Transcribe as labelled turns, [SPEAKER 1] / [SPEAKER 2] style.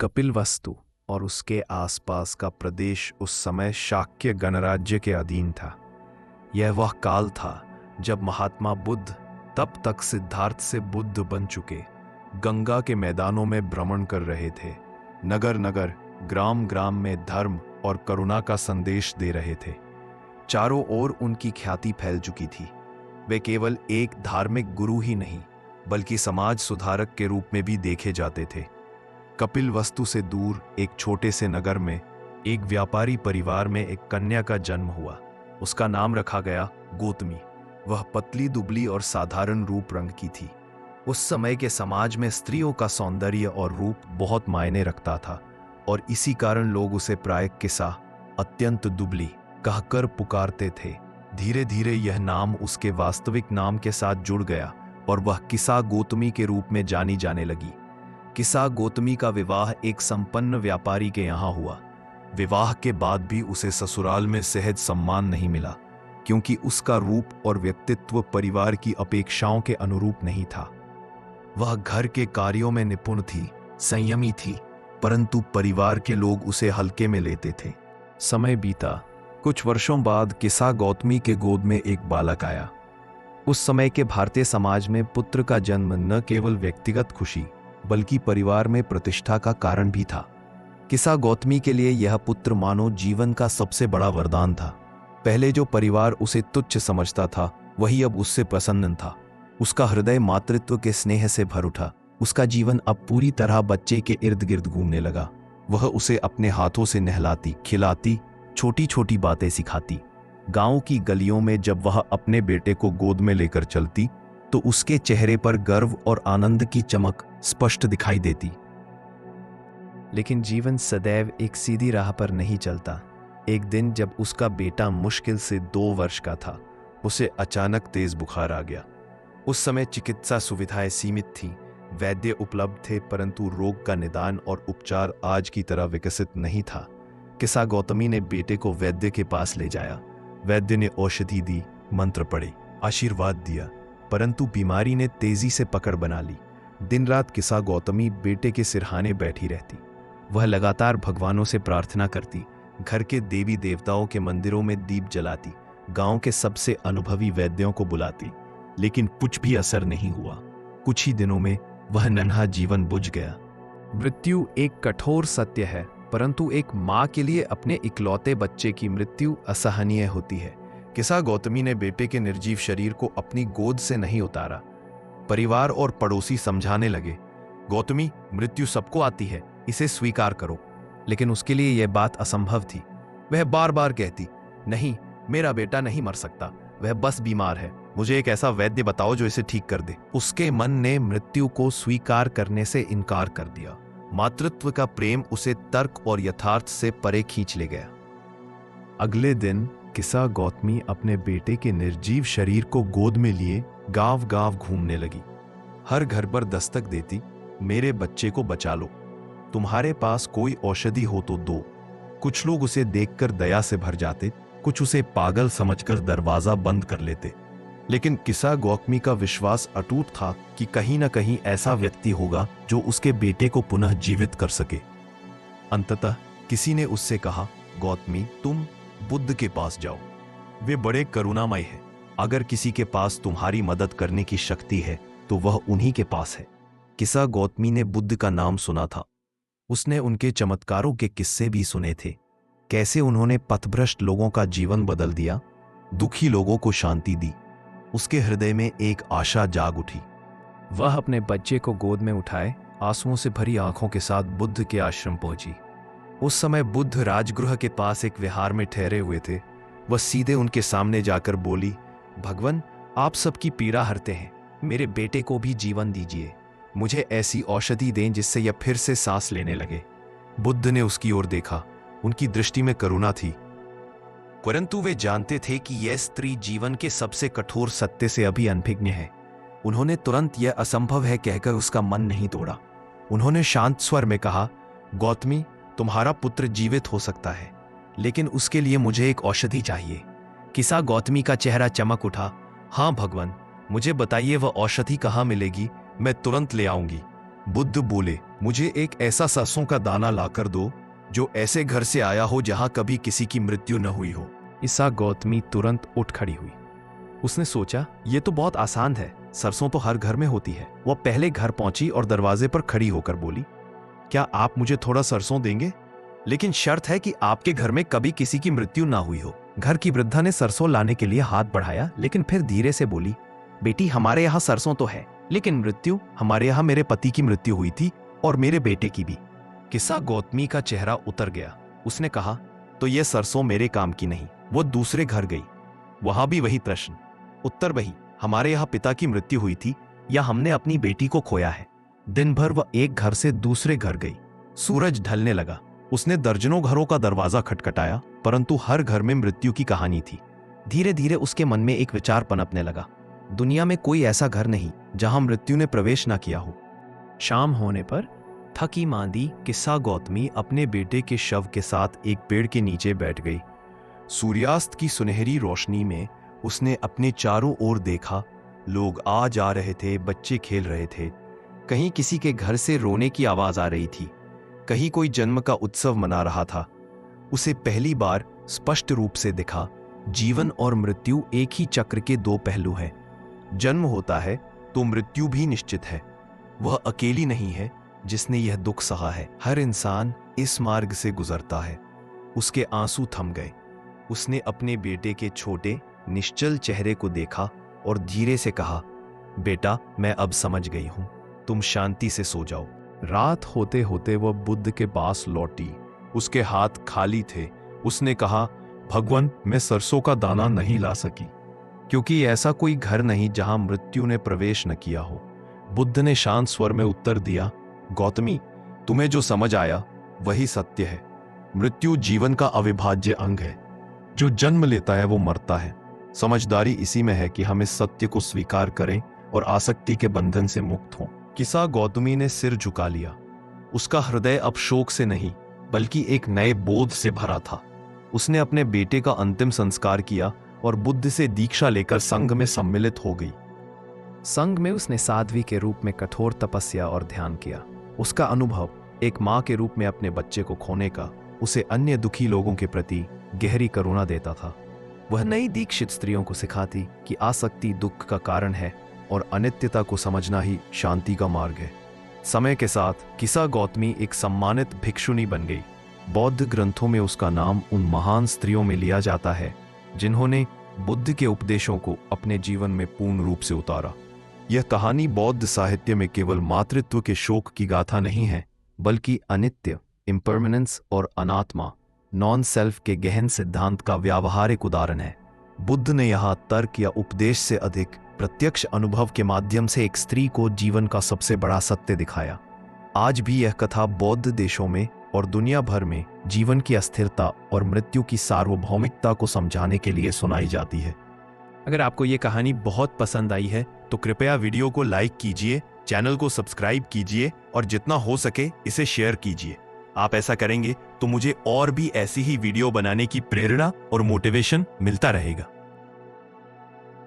[SPEAKER 1] कपिलवस्तु और उसके आसपास का प्रदेश उस समय शाक्य गणराज्य के अधीन था। यह वह काल था जब महात्मा बुद्ध, तब तक सिद्धार्थ से बुद्ध बन चुके, गंगा के मैदानों में भ्रमण कर रहे थे। नगर नगर, ग्राम ग्राम में धर्म और करुणा का संदेश दे रहे थे। चारों ओर उनकी ख्याति फैल चुकी थी। वे केवल एक धार्मिक गुरु ही नहीं, बल्कि समाज सुधारक के रूप में भी देखे जाते थे। कपिलवस्तु से दूर एक छोटे से नगर में एक व्यापारी परिवार में एक कन्या का जन्म हुआ। उसका नाम रखा गया गौतमी। वह पतली दुबली और साधारण रूप रंग की थी। उस समय के समाज में स्त्रियों का सौंदर्य और रूप बहुत मायने रखता था, और इसी कारण लोग उसे प्रायः किसा, अत्यंत दुबली कहकर पुकारते थे। धीरे धीरे यह नाम उसके वास्तविक नाम के साथ जुड़ गया और वह किसा गौतमी के रूप में जानी जाने लगी। किसा गौतमी का विवाह एक संपन्न व्यापारी के यहाँ हुआ। विवाह के बाद भी उसे ससुराल में सहज सम्मान नहीं मिला, क्योंकि उसका रूप और व्यक्तित्व परिवार की अपेक्षाओं के अनुरूप नहीं था। वह घर के कार्यों में निपुण थी, संयमी थी, परंतु परिवार के लोग उसे हल्के में लेते थे। समय बीता। कुछ वर्षों बाद किसा गौतमी के गोद में एक बालक आया। उस समय के भारतीय समाज में पुत्र का जन्म न केवल व्यक्तिगत खुशी, बल्कि परिवार में प्रतिष्ठा का कारण भी था। किसा गौतमी के लिए यह पुत्र मानो जीवन का सबसे बड़ा वरदान था। पहले जो परिवार उसे तुच्छ समझता था, वही अब उससे प्रसन्न था। उसका हृदय मातृत्व के स्नेह से भर उठा। उसका जीवन अब पूरी तरह बच्चे के इर्द गिर्द घूमने लगा। वह उसे अपने हाथों से नहलाती, खिलाती, छोटी छोटी बातें सिखाती। गांव की गलियों में जब वह अपने बेटे को गोद में लेकर चलती, तो उसके चेहरे पर गर्व और आनंद की चमक स्पष्ट दिखाई देती। लेकिन जीवन सदैव एक सीधी राह पर नहीं चलता। एक दिन जब उसका बेटा मुश्किल से 2 वर्ष का था, उसे अचानक तेज बुखार आ गया। उस समय चिकित्सा सुविधाएं सीमित थीं, वैद्य उपलब्ध थे, परंतु रोग का निदान और उपचार आज की तरह विकसित नहीं था। किसा गौतमी ने बेटे को वैद्य के पास ले जाया। वैद्य ने औषधि दी, मंत्र पढ़े, आशीर्वाद दिया, परंतु बीमारी ने तेजी से पकड़ बना ली। दिन रात किसा गौतमी बेटे के सिरहाने बैठी रहती। वह लगातार भगवानों से प्रार्थना करती, घर के देवी देवताओं के मंदिरों में दीप जलाती, गांव के सबसे अनुभवी वैद्यों को बुलाती, लेकिन कुछ भी असर नहीं हुआ। कुछ ही दिनों में वह नन्हा जीवन बुझ गया। मृत्यु एक कठोर सत्य है, परंतु एक माँ के लिए अपने इकलौते बच्चे की मृत्यु असहनीय होती है। किसा गौतमी ने बेटे के निर्जीव शरीर को अपनी गोद से नहीं उतारा। परिवार और पड़ोसी समझाने लगे, गौतमी, मृत्यु सबको आती है, इसे स्वीकार करो। लेकिन उसके लिए यह बात असंभव थी। वह बार बार कहती, नहीं, मेरा बेटा नहीं मर सकता, वह बस बीमार है। मुझे एक ऐसा वैद्य बताओ जो इसे ठीक कर दे। उसके मन ने मृत्यु को स्वीकार करने से इनकार कर दिया। मातृत्व का प्रेम उसे तर्क और यथार्थ से परे खींच ले गया। अगले दिन किसा गौतमी अपने बेटे के निर्जीव शरीर को गोद में लिए गांव गांव घूमने लगी। हर घर पर दस्तक देती, मेरे बच्चे को बचा लो, तुम्हारे पास कोई औषधि हो तो दो। कुछ लोग उसे देखकर दया से भर जाते, कुछ उसे पागल समझकर दरवाजा बंद कर लेते, लेकिन किसा गौतमी का विश्वास अटूट था कि कहीं न कहीं ऐसा व्यक्ति होगा जो उसके बेटे को पुनः जीवित कर सके। अंततः किसी ने उससे कहा, गौतमी, तुम बुद्ध के पास जाओ, वे बड़े करुणामय हैं। अगर किसी के पास तुम्हारी मदद करने की शक्ति है तो वह उन्हीं के पास है। किसा गौतमी ने बुद्ध का नाम सुना था। उसने उनके चमत्कारों के किस्से भी सुने थे, कैसे उन्होंने पथभ्रष्ट लोगों का जीवन बदल दिया, दुखी लोगों को शांति दी। उसके हृदय में एक आशा जाग उठी। वह अपने बच्चे को गोद में उठाए आंसुओं से भरी आंखों के साथ बुद्ध के आश्रम पहुंची। उस समय बुद्ध राजगृह के पास एक विहार में ठहरे हुए थे। वह सीधे उनके सामने जाकर बोली, भगवान, आप सबकी पीड़ा हरते हैं, मेरे बेटे को भी जीवन दीजिए। मुझे ऐसी औषधि दें जिससे यह फिर से सांस लेने लगे। बुद्ध ने उसकी ओर देखा। उनकी दृष्टि में करुणा थी, परंतु वे जानते थे कि यह स्त्री जीवन के सबसे कठोर सत्य से अभी अनभिज्ञ है। उन्होंने तुरंत यह असंभव है कहकर उसका मन नहीं तोड़ा। उन्होंने शांत स्वर में कहा, गौतमी, तुम्हारा पुत्र जीवित हो सकता है, लेकिन उसके लिए मुझे एक औषधि चाहिए। किसा गौतमी का चेहरा चमक उठा। हाँ भगवान, मुझे बताइए वह औषधि कहाँ मिलेगी, मैं तुरंत ले आऊंगी। बुद्ध बोले, मुझे एक ऐसा सरसों का दाना लाकर दो जो ऐसे घर से आया हो जहां कभी किसी की मृत्यु न हुई हो। ईसा गौतमी तुरंत उठ खड़ी हुई। उसने सोचा, ये तो बहुत आसान है, सरसों तो हर घर में होती है। वह पहले घर पहुंची और दरवाजे पर खड़ी होकर बोली, क्या आप मुझे थोड़ा सरसों देंगे? लेकिन शर्त है कि आपके घर में कभी किसी की मृत्यु ना हुई हो। घर की वृद्धा ने सरसों लाने के लिए हाथ बढ़ाया, लेकिन फिर धीरे से बोली, बेटी, हमारे यहाँ सरसों तो है, लेकिन मृत्यु, हमारे यहाँ मेरे पति की मृत्यु हुई थी और मेरे बेटे की भी। किस्सा गौतमी का चेहरा उतर गया। उसने कहा, तो यह सरसों मेरे काम की नहीं। वो दूसरे घर गई। वहां भी वही प्रश्न, उत्तर वही, हमारे यहाँ पिता की मृत्यु हुई थी या हमने अपनी बेटी को खोया है। दिन भर वह एक घर से दूसरे घर गई। सूरज ढलने लगा। उसने दर्जनों घरों का दरवाजा खटखटाया, परंतु हर घर में मृत्यु की कहानी थी। धीरे धीरे उसके मन में एक विचार पनपने लगा, दुनिया में कोई ऐसा घर नहीं जहां मृत्यु ने प्रवेश ना किया हो। शाम होने पर थकी मांदी किस्सा गौतमी अपने बेटे के शव के साथ एक पेड़ के नीचे बैठ गई। सूर्यास्त की सुनहरी रोशनी में उसने अपने चारों ओर देखा। लोग आ जा रहे थे, बच्चे खेल रहे थे। कहीं किसी के घर से रोने की आवाज आ रही थी, कहीं कोई जन्म का उत्सव मना रहा था। उसे पहली बार स्पष्ट रूप से दिखा, जीवन और मृत्यु एक ही चक्र के दो पहलू हैं। जन्म होता है तो मृत्यु भी निश्चित है। वह अकेली नहीं है जिसने यह दुख सहा है। हर इंसान इस मार्ग से गुजरता है। उसके आंसू थम गए। उसने अपने बेटे के छोटे निश्चल चेहरे को देखा और धीरे से कहा, बेटा, मैं अब समझ गई हूं, तुम शांति से सो जाओ। रात होते होते वह बुद्ध के पास लौटी। उसके हाथ खाली थे। उसने कहा, भगवान, मैं सरसों का दाना नहीं ला सकी, क्योंकि ऐसा कोई घर नहीं जहां मृत्यु ने प्रवेश न किया हो। बुद्ध ने शांत स्वर में उत्तर दिया, गौतमी, तुम्हें जो समझ आया वही सत्य है। मृत्यु जीवन का अविभाज्य अंग है। जो जन्म लेता है वो मरता है। समझदारी इसी में है कि हम इस सत्य को स्वीकार करें और आसक्ति के बंधन से मुक्त हों। किस्सा गौतमी ने सिर झुका लिया। उसका हृदय अब शोक से नहीं बल्कि एक नए बोध से भरा था। उसने अपने बेटे का अंतिम संस्कार किया और बुद्ध से दीक्षा लेकर संघ में सम्मिलित हो गई। संघ में उसने साध्वी के रूप में कठोर तपस्या और ध्यान किया। उसका अनुभव एक मां के रूप में अपने बच्चे को खोने का उसे अन्य दुखी लोगों के प्रति गहरी करुणा देता था। वह नई दीक्षित स्त्रियों को सिखाती कि आसक्ति दुख का कारण है और अनित्यता को समझना ही शांति का मार्ग है। समय के साथ किस्सा गौतमी एक सम्मानित भिक्षुनी बन गई। बौद्ध ग्रंथों में उसका नाम उन महान स्त्रियों में लिया जाता है जिन्होंने बुद्ध के उपदेशों को अपने जीवन में पूर्ण रूप से उतारा। यह कहानी बौद्ध साहित्य में केवल मातृत्व के शोक की गाथा नहीं है, बल्कि अनित्य, इम्परमानेंस और अनात्मा, नॉन सेल्फ के गहन सिद्धांत का व्यावहारिक उदाहरण है। बुद्ध ने यहाँ तर्क या उपदेश से अधिक प्रत्यक्ष अनुभव के माध्यम से एक स्त्री को जीवन का सबसे बड़ा सत्य दिखाया। आज भी यह कथा बौद्ध देशों में और दुनिया भर में जीवन की अस्थिरता और मृत्यु की सार्वभौमिकता को समझाने के लिए सुनाई जाती है। अगर आपको ये कहानी बहुत पसंद आई है तो कृपया वीडियो को लाइक कीजिए, चैनल को सब्सक्राइब कीजिए और जितना हो सके इसे शेयर कीजिए। आप ऐसा करेंगे तो मुझे और भी ऐसी ही वीडियो बनाने की प्रेरणा और मोटिवेशन मिलता रहेगा।